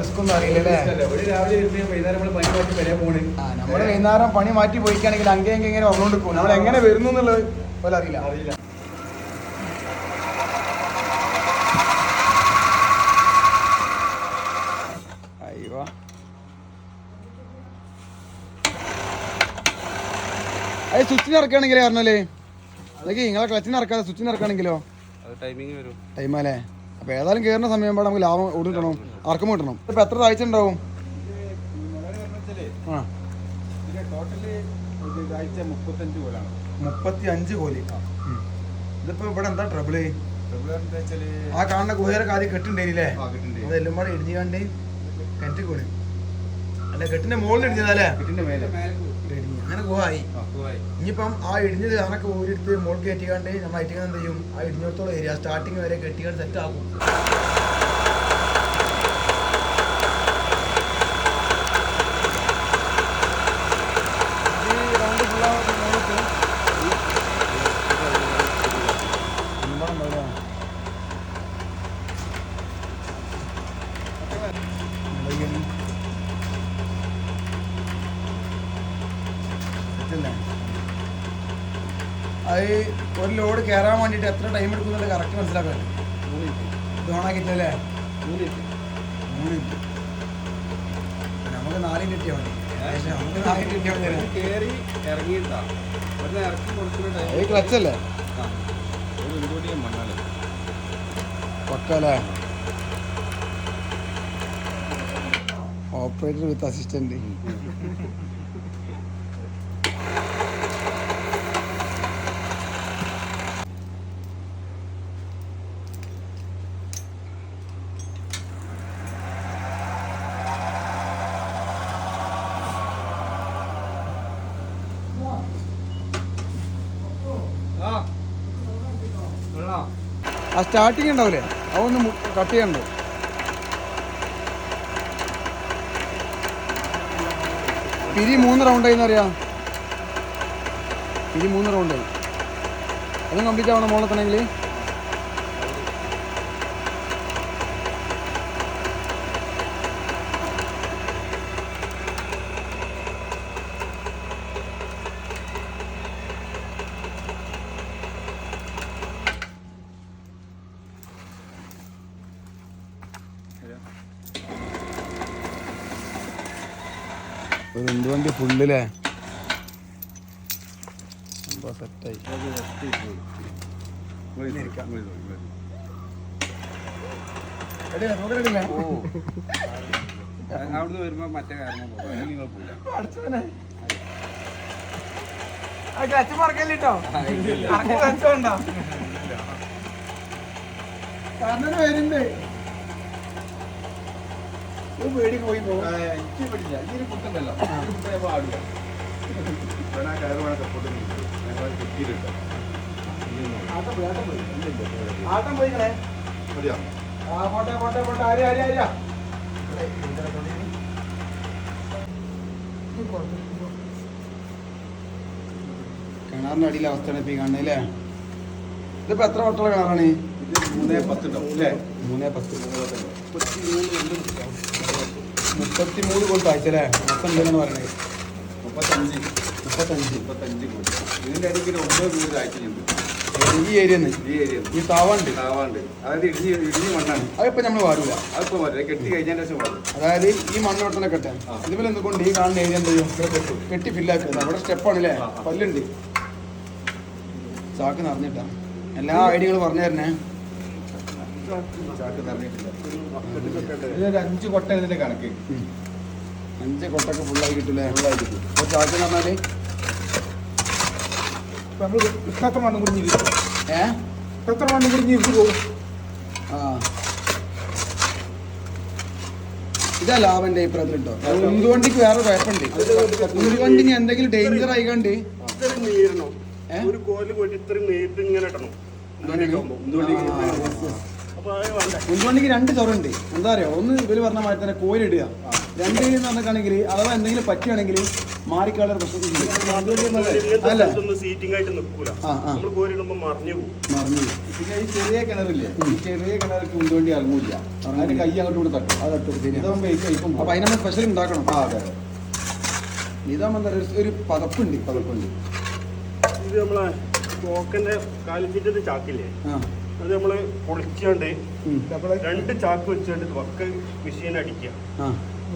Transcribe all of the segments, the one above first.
Risk ഒന്നും അറിയില്ലല്ലേ. നമ്മള് വൈകുന്നേരം പണി മാറ്റി പോയിക്കാണെങ്കിൽ അങ്ങേ എങ്ങനെ ഉറങ്ങോണ്ട് പോകും. നമ്മൾ എങ്ങനെ വരുന്നു എന്നുള്ളത് പോലെ അറിയില്ല. അയ്യോ അത് സ്വിച്ചിന് ഇറക്കുകയാണെങ്കിലേ പറഞ്ഞല്ലേ അതൊക്കെ നിങ്ങളെ ക്ലച്ചിന് ഇറക്കാതെ സ്വിച്ചിന് ഇറക്കുകയാണെങ്കിലോ ടൈമല്ലേ. അപ്പൊ ഏതായാലും കയറുന്ന സമയം പാടെ നമുക്ക് ലാഭം ഓടിട്ടണം, ആർക്കും കിട്ടണം. ഇപ്പൊ എത്ര താഴ്ച ഉണ്ടാവും? 35 കോലി. ഇതിപ്പോ ഇവിടെ എന്താ ട്രബിള്? ആ കാണുന്ന ഗുഹയുടെ കാര്യം കെട്ടുണ്ടായില്ലേ? അതെല്ലാം പാടെ ഇടിഞ്ഞാണ്ട് കിണറ്റ് കൂടി. അല്ല കെട്ടിന്റെ മുകളിൽ ഇടിഞ്ഞതല്ലേ? അങ്ങനെ ഗുഹ ആയി. ഇനിയിപ്പം ആ ഇടിഞ്ഞത് അതൊക്കെ ഊരിടുത്ത് മുകളിൽ കയറ്റിക്കാണ്ട് നമ്മൾ അയറ്റിക്കാൻ എന്ത് ചെയ്യും? ആ ഇടിഞ്ഞോടത്തോളം ഏരിയ സ്റ്റാർട്ടിങ് വരെ കെട്ടിക്കാണ്ട് സെറ്റ് ആക്കും. അത് ഒരു ലോഡ് കയറാൻ വേണ്ടിയിട്ട് എത്ര ടൈം എടുക്കുന്നുണ്ട് കറക്റ്റ് മനസ്സിലാക്കാൻ. ഇത് ഓണാക്കിട്ടല്ലേ? 3 മിനിറ്റ്. നമുക്ക് 4 മിനിറ്റ് കിട്ടിയാൽ മതി. നമുക്ക് 4 മിനിറ്റ് കിട്ടിയാൽ മതി. ക്ലച്ചല്ലേ പക്കല്ലേ? ഓപ്പറേറ്റർ വിത്ത് അസിസ്റ്റന്റ്. ആ സ്റ്റാർട്ടിങ് ഉണ്ടാവില്ലേ? അതൊന്ന് കട്ട് ചെയ്യണ്ടോ? പിരി 3 റൗണ്ടായി എന്നറിയാം. പിരി 3 റൗണ്ടായി. അതും കംപ്ലീറ്റ് ആവണം മോളെത്തണമെങ്കിൽ. ഒരു എന്തുവണ്ടി ഫുള്ളില്ലേ സെറ്റായി. അവിടുന്ന് വരുമ്പോ മറ്റേ കാരണം വരുന്നുണ്ട്. പേടി പോയി പോകും. എനിക്ക് പറ്റില്ല. ഈ കുട്ടുണ്ടല്ലോ പാടില്ല. ആട്ടം പോയിക്കണേ. പോട്ടെ പോട്ടെ പോട്ടെ. ആര്യ ആര്യ ആര്യ കിണറിന്റെ അടിയിലെ അവസ്ഥയാണ് ഇപ്പൊ ഈ കാണുന്നല്ലേ. ഇതിപ്പോ എത്ര വട്ടുള്ള കിണറാണ്? 3:10 ഉണ്ടാവും അല്ലേ? 3:10. 33 കോടി ആഴ്ചല്ലേ? മൊത്തം എന്തെന്നാണ് പറയണത്? 35 കോടി. ഇതിന്റെ ഇടയ്ക്ക് 9 കോടി ആഴ്ചയുണ്ട് ഈ ഏരിയ. ഈ താവാണ്ട് അതായത് ഇടിഞ്ഞ് മണ്ണാണ്. അതിപ്പോ നമ്മൾ വാരൂല. അതിപ്പോ കെട്ടി കഴിഞ്ഞതിന് ശേഷം വാരും. അതായത് ഈ മണ്ണ് വെട്ടനെ കെട്ടാൻ ഇതുപോലെ എന്തുകൊണ്ട് ഈ കാണുന്ന ഏരിയ എന്ത് ചെയ്യും? കെട്ടി ഫില്ലാക്കുക. അവിടെ സ്റ്റെപ്പാണല്ലേ? പല്ലുണ്ട്. ചാക്ക് നിറഞ്ഞിട്ടാ. എല്ലാ ഐഡിയകളും പറഞ്ഞു തരണേ. ചാക്ക് നിറഞ്ഞിട്ടില്ല. 5 കൊട്ട ഇതിന്റെ കണക്ക്. 5 കൊട്ടൊക്കെ ഫുള്ളായി കിട്ടില്ലേ? ഫുള്ളായി കിട്ടും. അപ്പോൾ ചാക്ക് എന്ന് പറഞ്ഞാൽ എത്ര മണ്ണും കുടിഞ്ഞ് എത്ര മണ്ണും കുടിഞ്ഞ് പോകും. ആ ഇതാ ലാഭന്റെ അഭിപ്രായത്തിൽ കേട്ടോ. ഉന്തുവണ്ടിക്ക് വേറെ കുഴപ്പമുണ്ട്. ഉന്തുവണ്ടിന് എന്തെങ്കിലും ഡേഞ്ചർ ആയിക്കണ്ട് ഒരു കോല് പോയിട്ട് ഇത്രയും നേരിട്ട് ഇങ്ങനെ ഇടണം. ഉന്തുവണ്ടിക്ക് 2 ചൊറുണ്ട്. എന്താ അറിയോ? ഒന്ന് ഇവര് പറഞ്ഞ മാതിരി തന്നെ കോലിടുക. 2 എന്ന് പറഞ്ഞിട്ടാണെങ്കിൽ അഥവാ എന്തെങ്കിലും പറ്റുകയാണെങ്കിൽ മാറിക്കാളൊരു പ്രശ്നത്തില്ല. അല്ല സീറ്റിംഗ് ആയിട്ട് നിൽക്കൂല. നമ്മൾ കോരിടുമ്പോ മറിഞ്ഞു പോകും. പിന്നെ ഈ ചെറിയ കിണറില്ലേ, ഈ ചെറിയ കിണർക്ക് ഉന്തുവണ്ടി ഇറങ്ങൂല, അതിന് കൈ അങ്ങോട്ട് കൂടെ തട്ടും. അത് തട്ടും. ഇതാകുമ്പോ അപ്പൊ അതിനമ്മ സ്പെഷ്യൽ ഉണ്ടാക്കണം. അതെ. ഇതാകുമ്പോ എന്താ ഒരു പതപ്പുണ്ട്. ഇത് നമ്മളെ പോക്കന്റെ കാലിഫിറ്റത് ചാക്കില്ലേ, അത് നമ്മള് പൊളിച്ചാണ്ട് 2 ചാക്ക് വെച്ചാണ്ട് വക്ക മെഷീൻ അടിക്കുക,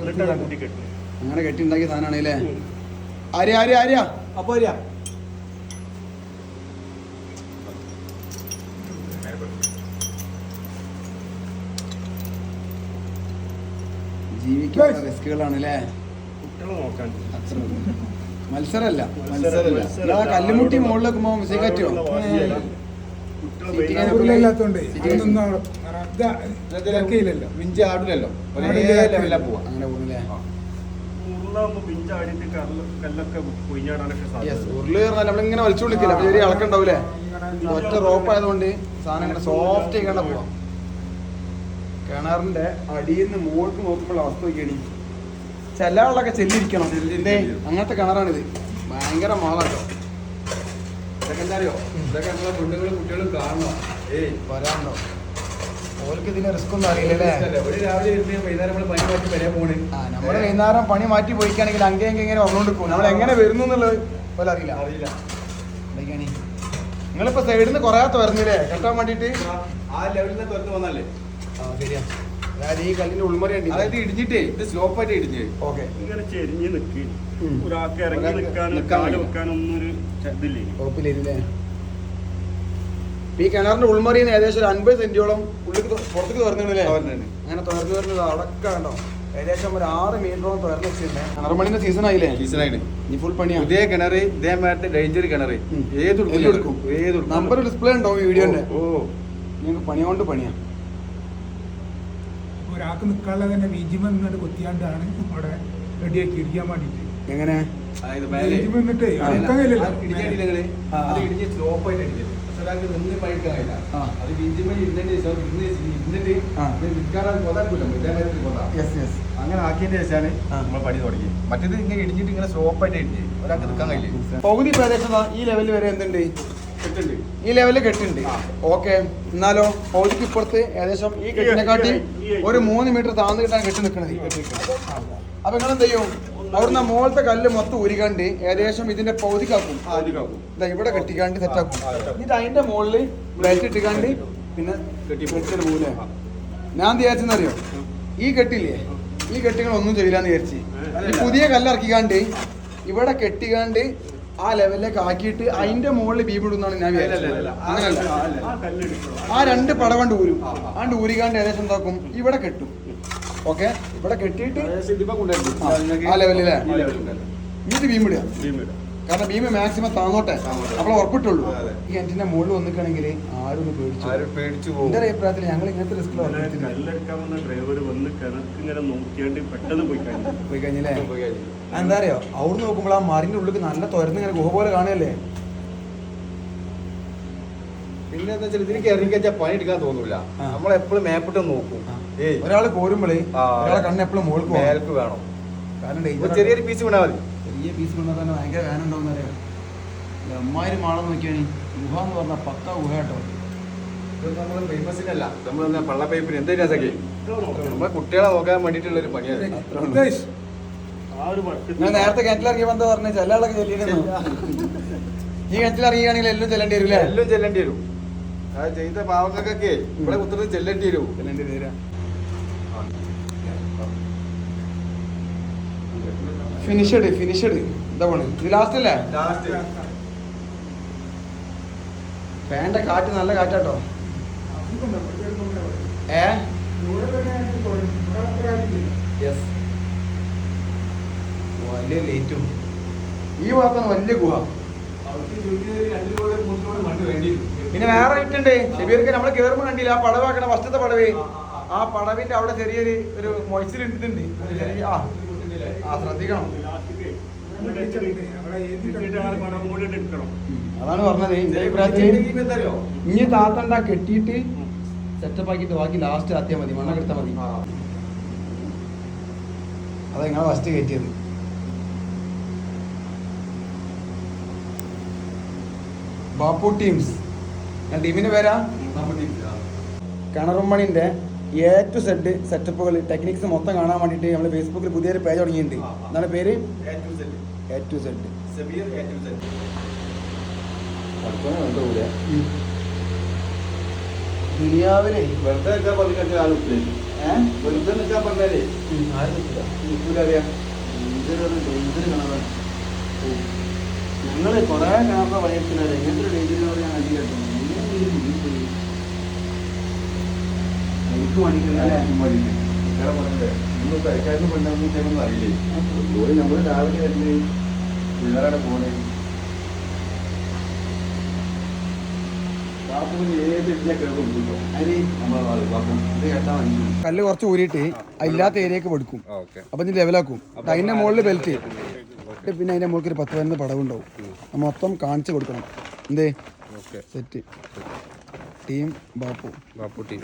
എന്നിട്ടാണ് കൂട്ടി കെട്ടുക. അങ്ങനെ കെട്ടിണ്ടാക്കിയ സാധനമാണ് അല്ലേ? ആര്യ അപ്പൊ ആര്യ ജീവിക്കുന്ന റിസ്കുകളാണ് അല്ലേ? കുട്ടികളെ നോക്കാൻ മത്സരമല്ല. കല്ലുമുട്ടി മുകളിൽ വെക്കുമ്പോ മിസ്റ്റേക്ക് പറ്റുമോ? മിഞ്ചി ആടില്ലല്ലോ, ഒരേ ലെവലിലാ പോവാ. അങ്ങനെ പോകുന്നില്ലേ? ഉരുള് പറഞ്ഞാൽ നമ്മളിങ്ങനെ വലിച്ചുകൊണ്ടിരിക്കില്ല, അപ്പൊ ചെറിയ ഇളക്കുണ്ടാവൂലേ? ഒറ്റ റോപ്പ് ആയതുകൊണ്ട് സാധനം ഇങ്ങനെ സോഫ്റ്റ് ആയിക്കാണ്ട് പോവാം. കിണറിന്റെ അടിയിൽ നിന്ന് മുകൾക്ക് നോക്കുമ്പോൾ അവസ്ഥ നോക്കിയാണ്. ചില ആളൊക്കെ ചെല്ലിരിക്കണം. അങ്ങനത്തെ കിണറാണിത്. ഭയങ്കര മാളാട്ടോ. ഇതൊക്കെ എന്താ അറിയോ? ഇതൊക്കെ നമ്മളെ പെണ്ണുങ്ങളും കുട്ടികളും കാണണം. വരാണ്ടോ? ഓർക്ക് ഇതിന് റിസ്ക് ഒന്നും അറിയില്ലല്ലേ? വൈകുന്നേരം നമ്മൾ പനി മാറ്റി വരാൻ പോണ്. നമ്മള് വൈകുന്നേരം പണി മാറ്റി പോയിക്കാണെങ്കിൽ അങ്ങേ ഇങ്ങനെ വന്നുകൊണ്ടിരിക്കും. നമ്മൾ എങ്ങനെ വരുന്നു എന്നുള്ളത് പോലെ അറിയില്ല. എന്തൊക്കെയാണ് നിങ്ങളിപ്പോ സൈഡിൽ നിന്ന് കുറയാത്ത വരുന്നില്ലേ കെട്ടാൻ വേണ്ടിട്ട്? ആ ലെവലിൽ നിന്ന് തുറന്ന് വന്നല്ലേ? ശരിയാ. അതായത് ഈ കല്ലിന്റെ ഉൾമറി ഉണ്ട്. അതായത് ഇടിഞ്ഞിട്ടേ ഇത് സ്ലോപ്പായിട്ട് ഇടിഞ്ഞ്. ഓക്കെ. ഇങ്ങനെ ചെരിഞ്ഞ് നിൽക്കി ഒരാൾക്ക് ഇറങ്ങി നിൽക്കാനൊന്നും ഒരു ഇതില്ലേ, ഉറപ്പില്ലേ? ഈ കിണറിന്റെ ഉൾമറിന്ന് ഏകദേശം ഒരു 50 സെന്റിയോളം ഉള്ളിൽ പുറത്തേക്ക് തുറന്നില്ലേ? അങ്ങനെ തുറന്നു വരുന്നത് അടക്ക കണ്ടോ? ഏകദേശം ഒരു 6 മീറ്ററോളം തുറന്നു വെച്ചിട്ടുണ്ട്. കിണർമണിന്റെ സീസൺ ആയില്ലേ? ഇനി ഫുൾ പണിയാണ്. പുതിയ കിണർ, ഇതേമാരത്തെ ഡേഞ്ചർ കിണർ ഏതെടുക്കും. നമ്പർ ഡിസ്പ്ലേ ഉണ്ടോ വീഡിയോന്റെ? നിങ്ങൾക്ക് പണിയോണ്ട് പണിയാ. ഒരാൾക്ക് നിൽക്കാനുള്ള തന്നെ ബീജിമ നിന്നിട്ട് കൊത്തിയാണ്ടാണ് അവിടെ റെഡിയാക്കി ഇരിക്കാൻ വേണ്ടിട്ട്. എങ്ങനെ ബീജിമ നിന്നിട്ട് നിൽക്കാൻ കഴിയില്ലല്ലോ. ഇടിഞ്ഞ് സ്ലോപ്പായിട്ട് അടിച്ചത്. ഒരാൾക്ക് നിന്ന് പണിയെടുക്കാൻ കഴിയില്ല. അത് ബീജിമണി ഇരുന്നിട്ട് അങ്ങനെ ആക്കിയതിന് ശേഷമാണ് നമ്മൾ പണി തുടങ്ങി. മറ്റേത് ഇങ്ങനെ ഇടിഞ്ഞിട്ട് ഇങ്ങനെ സ്ലോപ്പായിട്ട് ഇടിഞ്ഞ് ഒരാൾക്ക് നിൽക്കാൻ കഴിയില്ല. പകുതി പ്രദേശം ഈ ലെവലിൽ വരെ എന്തുണ്ട്? കെട്ടുണ്ട്. ഈ ലെവലിൽ കെട്ടുണ്ട്. ഓക്കെ. എന്നാലോ പകുതിക്ക് ഇപ്പുറത്ത് ഏകദേശം ഈ കെട്ടിനെക്കാട്ടി ഒരു 3 മീറ്റർ താഴ്ന്നു കിട്ടാൻ കെട്ടി നിൽക്കണത്. അപ്പൊ നിങ്ങൾ എന്ത് ചെയ്യും? അവിടുന്ന് മുകളത്തെ കല്ല് മൊത്തം ഉരുകാണ്ട് ഏകദേശം ഇതിന്റെ പകുതിക്കാക്കും. ഇവിടെ കെട്ടിക്കാണ്ട് സെറ്റാക്കും. എന്നിട്ട് അതിന്റെ മുകളിൽ ബെൽറ്റ് ഇട്ടിക്കാണ്ട് പിന്നെ കെട്ടിപ്പിടിച്ചിട്ട് പോകൂലേ? ഞാൻ വിചാരിച്ചെന്നറിയോ? ഈ കെട്ടില്ലേ, ഈ കെട്ടിങ്ങൾ ഒന്നും ചെയ്യില്ലാന്ന് വിചാരിച്ച് ഈ പുതിയ കല്ലിറക്കിക്കാണ്ട് ഇവിടെ കെട്ടിക്കാണ്ട് ആ ലെവലിലേക്ക് ആക്കിയിട്ട് അതിന്റെ മുകളിൽ ബീം ഇടുന്നാണ് ഞാൻ വിചാരിച്ചത്. അങ്ങനല്ല. ആ 2 പടവണ്ട് ഊരും. ആണ്ട് ഊരിക്കാണ്ട് ഏകദേശം എന്താക്കും? ഇവിടെ കെട്ടും. ഓക്കെ. ഇവിടെ കെട്ടിയിട്ട് ആ ലെവലിലെ എന്നിട്ട് ബീം ഇടുക. കാരണം ബീം മാക്സിമം താന്നോട്ടെ, അപ്പോൾ ഉറപ്പിട്ടുള്ളൂ. ഈ കിണറ്റിന്റെ മുകളിൽ വന്നിക്കുകയാണെങ്കിൽ ആരും ഒന്ന് പേടിച്ചു പോകും. എന്റെ അഭിപ്രായത്തിൽ ഞങ്ങൾ ഇങ്ങനത്തെ റിസ്ക് പോയി കഴിഞ്ഞല്ലേ? എന്താ അറിയോ? അവിടെ നോക്കുമ്പോൾ ആ മറിന്റെ ഉള്ളിൽ നല്ല തുറന്ന് ഇങ്ങനെ ഗുഹ പോലെ കാണുകയല്ലേ? പിന്നെ എന്താ വെച്ചാൽ ഇതിലേക്ക് ഇറങ്ങിക്കഴിച്ചാൽ പണി എടുക്കാൻ തോന്നൂല. നമ്മളെപ്പോഴും മേപ്പിട്ട് നോക്കും. ഒരാൾ കോരുമ്പോഴേ ഒരാളെ കണ്ണ് എപ്പോഴും മുകൾക്ക് വേണം. കാരണം ചെറിയൊരു പീസ് വീണാൽ മതി. ചെറിയ പീസ് വീണാൽ തന്നെ ഭയങ്കര വേനം ഉണ്ടാവുന്ന അറിയാം. അമ്മാതിരി മാളം നോക്കിയാണ് ഗുഹ എന്ന് പറഞ്ഞാൽ പക്ക ഗുഹ കേട്ടോ. നമ്മൾ ഫേമസിനല്ല, നമ്മൾ പള്ള പൈപ്പിന് എന്തെങ്കിലും രസമൊക്കെ നമ്മളെ കുട്ടികളെ നോക്കാൻ വേണ്ടിയിട്ടുള്ള ഒരു പണിയാണ്. ഞാൻ നേരത്തെ കിണറ്റിലിറങ്ങിയപ്പോൾ എന്താ പറഞ്ഞത്? ചില ആളൊക്കെ ചെല്ലിയിരുന്നു. ഈ കിണറ്റിലിറങ്ങിയാണെങ്കിൽ എല്ലാം ചെല്ലേണ്ടി വരും. എല്ലാം ചെല്ലേണ്ടി വരും. ആ ചെയ്ത പാവങ്ങൾക്കൊക്കെ ഇവിടെ കുത്തുന്നത് ചെല്ലേണ്ടി വരും. ഫിനിഷഡ് എന്താ പോണ്? ഇത് ലാസ്റ്റ് അല്ലേ? ഫാന്റെ കാറ്റ് നല്ല കാറ്റാട്ടോ. വലിയ ലേറ്റും ഈ ഭാഗത്താണ് വലിയ ഗുഹ. പിന്നെ വേറെ ഇട്ടുണ്ട് ഷെബീർക്ക് നമ്മൾ കയറുമ്പോൾ കണ്ടില്ല ആ പടവാക്കണ ഫസ്റ്റത്തെ പടവേ. ആ പടവിന്റെ അവിടെ ചെറിയൊരു ഒരു മൊയ്ച്ചിൽ ഇട്ടിട്ടുണ്ട്. ശ്രദ്ധിക്കണം. അതാണ് പറഞ്ഞത്. ഇനി താത്തണ്ട കെട്ടിയിട്ട് സെറ്റപ്പ് ആക്കിയിട്ട് ബാക്കി ലാസ്റ്റ് ആത്തിയാൽ മതി. മണ്ണൊക്കെ എടുത്താൽ മതി. അതാ നിങ്ങളെ ഫസ്റ്റ് കയറ്റിയത്. ബാപ്പു ടീംസ്. ഞാൻ ടീമിന്റെ പേരാ കിണറുമണിന്റെ A to Z സെറ്റപ്പുകൾ ടെക്നിക്സ് മൊത്തം കാണാൻ വേണ്ടിയിട്ട് നമ്മൾ ഫേസ്ബുക്കിൽ പുതിയൊരു പേജ് തുടങ്ങിയിട്ടുണ്ട്. എന്താണ് പേര്? A to Z. ദുനിയാവിലെ വെറുതെ വെച്ചാൽ പറഞ്ഞ ആളുണ്ട്. വെറുതെ വെച്ചാൽ പറഞ്ഞാലേ അറിയാം. ഞങ്ങൾ കുറെ കാണുന്ന വയസ്സിലാണ് എങ്ങനത്തെ ഒരു ഡേഞ്ചറിനോട് ഞാൻ അടി കേട്ടോ. എനിക്ക് അറിയില്ലേ നമ്മള് രാവിലെ വരുന്നത് പിള്ളേരാണ് പോണേ. കല്ല് കുറച്ച് ഊരിയിട്ട് ഇല്ലാത്ത ഏരിയക്ക് കൊടുക്കും. അപ്പൊ ഇത് ലെവലാക്കും. അതിന്റെ മുകളിൽ ബെൽറ്റ് പിന്നെ അതിന്റെ മുകളിൽ ഒരു 10-15 പടവുണ്ടാവും. മൊത്തം കാണിച്ചു കൊടുക്കണം. എന്തേ സെറ്റ് ടീം ബാപ്പു ടീം.